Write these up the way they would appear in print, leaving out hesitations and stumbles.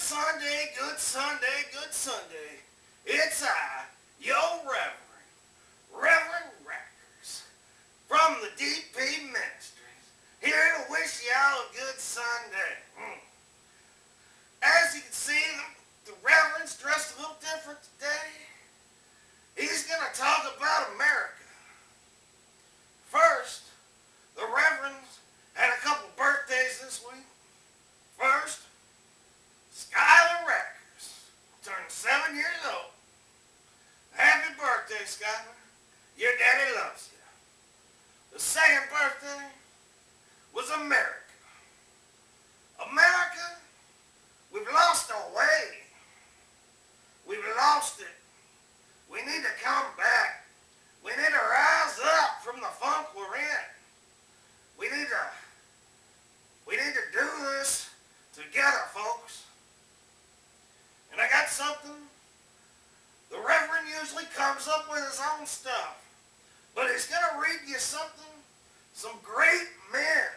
Sunday, good Sunday, good Sunday. It's I, your Reverend Rackers, from the DP Ministries, here to wish y'all a good Sunday. As you can see, the Reverend's dressed a little different today. He's going to talk about America. First, the Reverend's had a couple birthdays this week. First, Skylar Rackers turned 7 years old. Happy birthday, Skylar. Your daddy loves you. The second birthday was America. America, we've lost our way. We've lost it. We need to come back. We need to rise up from the funk we're in. We need to do this together, folks. And I got something. The Reverend usually comes up with his own stuff, but he's going to read you something some great men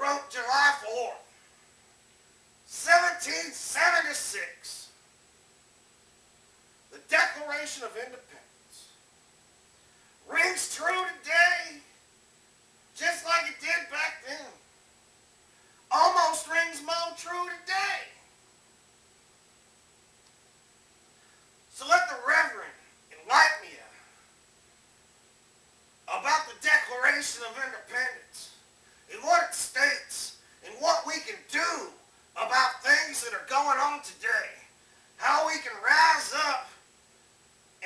wrote July 4th, 1776. The Declaration of Independence rings true today just like it did back then. Almost rings more true today. So let the Reverend enlighten you about the Declaration of Independence and what it states and what we can do about things that are going on today. How we can rise up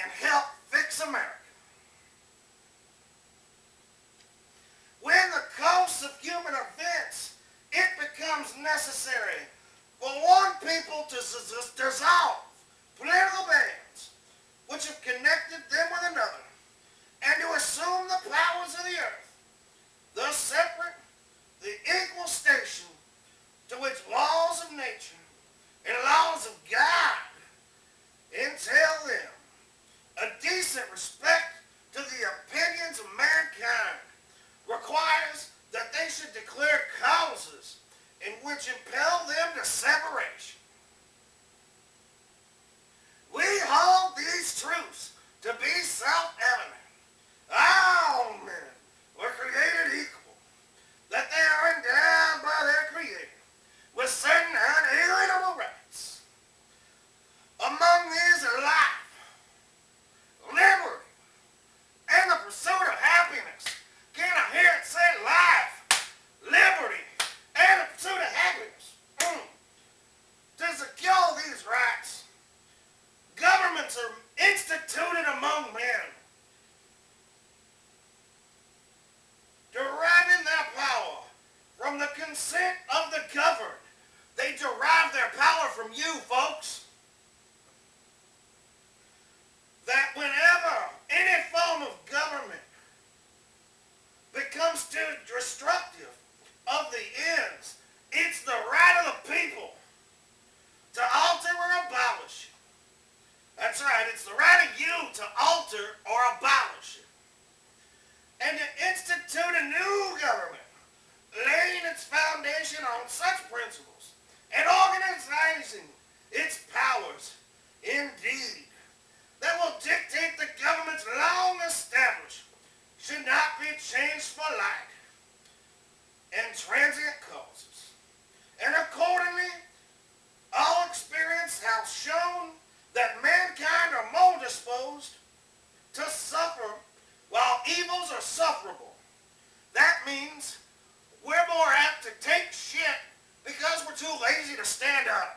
and help fix America. When the course of human events, it becomes necessary for one people to dissolve political bands which have connected them with another, and to assume the powers of the earth, thus separate the equal station to which laws of nature and laws of God entail them. A decent respect to the opinions of mankind requires that they should declare causes in which impel them to separation. We hold these truths to be self-evident. All men were created equal, that they are endowed by their Creator with certain unalienable rights. Among these are life, liberty, and the pursuit of happiness. Can I hear it say life, liberty, and the pursuit of happiness? To secure these rights, governments are instituted among men, deriving their power from the consent of the governed. They derive their power from you, folks. That whenever any form of government becomes too destructive of the ends, it's the right of the people to alter or abolish it. That's right, it's the right of you to alter or abolish it. And to institute a new government, laying its foundation on such principles and organizing its powers, indeed, that will dictate the government's long established, should not be changed for light and transient causes. And accordingly, all experience has shown that mankind are more disposed to suffer while evils are sufferable. That means we're more apt to take shit because we're too lazy to stand up.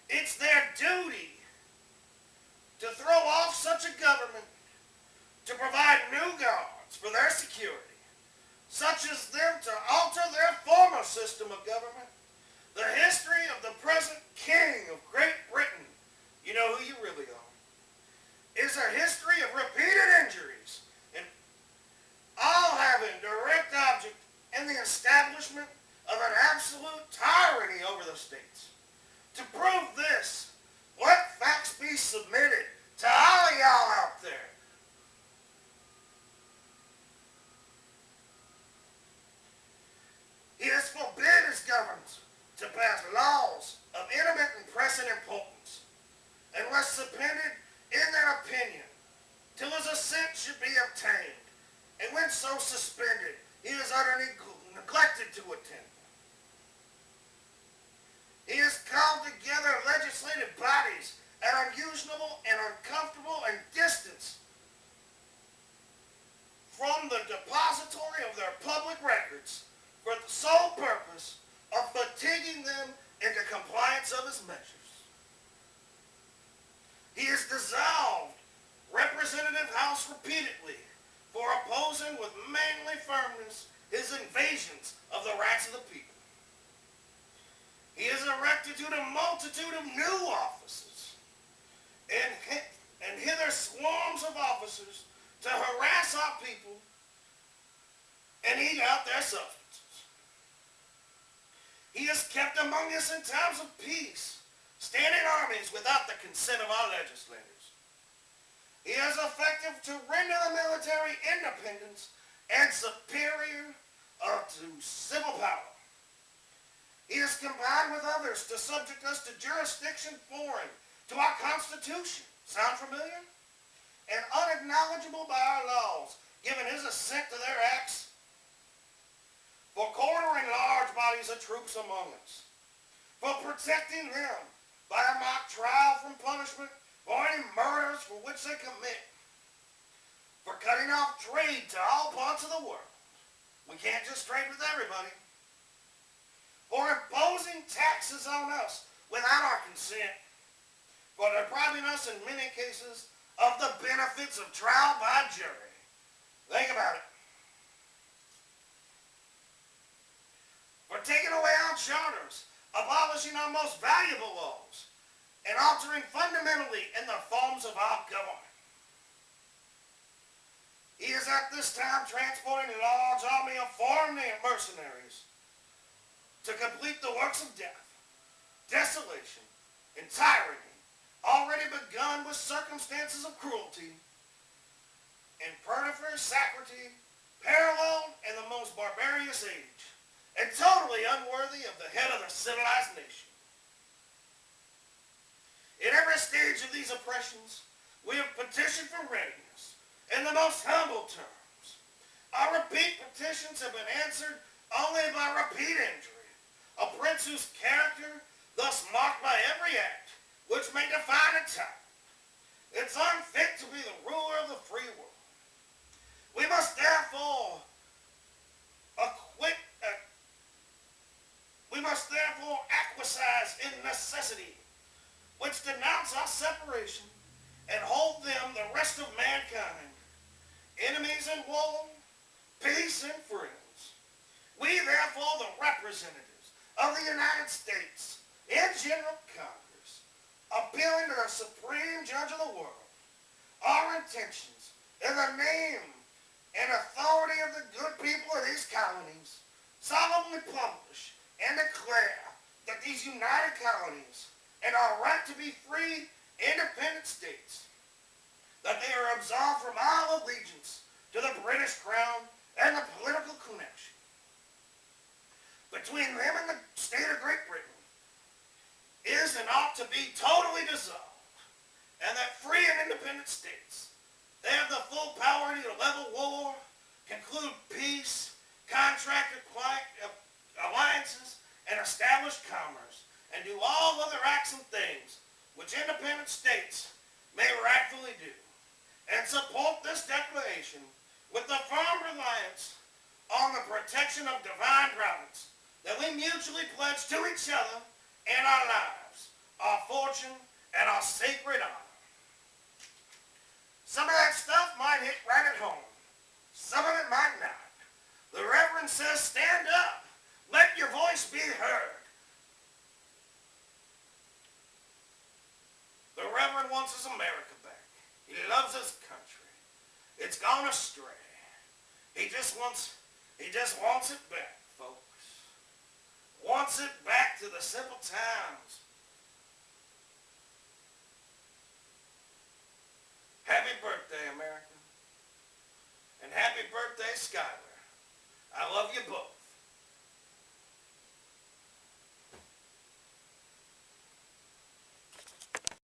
It's their duty to throw off such a government, to provide new guards for their security, such as them to alter their former system of government. The history of the present king of Great Britain, you know who you really are, is a history of repeated injuries, and all having direct object in the establishment of an absolute tyranny over the states. To prove this, let facts be submitted to all y'all retained, and when so suspended, he is utterly neglected to attend. He has called together legislative bodies at unusual and uncomfortable and distance from the depository of their public records for the sole purpose of fatiguing them into compliance of his measures. He has dissolved Representative House repeatedly for opposing with manly firmness his invasions of the rights of the people. He has erected a multitude of new offices and hither swarms of officers to harass our people and eat out their substances. He has kept among us in times of peace standing armies without the consent of our legislators. He is effective to render the military independence and superior to civil power. He has combined with others to subject us to jurisdiction foreign to our Constitution. Sound familiar? And unacknowledgeable by our laws, given his assent to their acts, for quartering large bodies of troops among us, for protecting them by a mock trial from punishment for any murders for which they commit, for cutting off trade to all parts of the world. We can't just trade with everybody. For imposing taxes on us without our consent, for depriving us in many cases of the benefits of trial by jury. Think about it. For taking away our charters, abolishing our most valuable laws, and altering fundamentally in the forms of our government. He is at this time transporting a large army of foreign mercenaries to complete the works of death, desolation, and tyranny already begun with circumstances of cruelty and perniferous sacrility paralleled in the most barbarous age and totally unworthy of the head of the civilized nation. In every stage of these oppressions, we have petitioned for readiness in the most humble terms. Our repeat petitions have been answered only by repeat injury. A prince whose character, thus marked by every act, which may define a time, it's unfit to be the ruler of the free world. We must therefore acquiesce in necessity, which denounce our separation and hold them, the rest of mankind, enemies in war, peace and friends. We therefore, the representatives of the United States in General Congress, appealing to the Supreme Judge of the world, our intentions in the name and authority of the good people of these colonies, solemnly publish and declare that these united colonies and our right to be free, independent states, that they are absolved from all allegiance to the British Crown and the political connection between them and the state of Great Britain is and ought to be totally dissolved, and that free and independent states, they have the full power to level war, conclude peace, contract alliances, and establish commerce, and do all other acts and things which independent states may rightfully do, and support this declaration with the firm reliance on the protection of divine providence that we mutually pledge to each other and our lives, our fortune, and our sacred honor. Some of that stuff might hit right at home. Some of it might not. The Reverend says, stand up. Let your voice be heard. The Reverend wants his America back. He loves his country. It's gone astray. He just wants it back, folks. Wants it back to the simple times. Happy birthday, America. And happy birthday, Skylar. I love you both.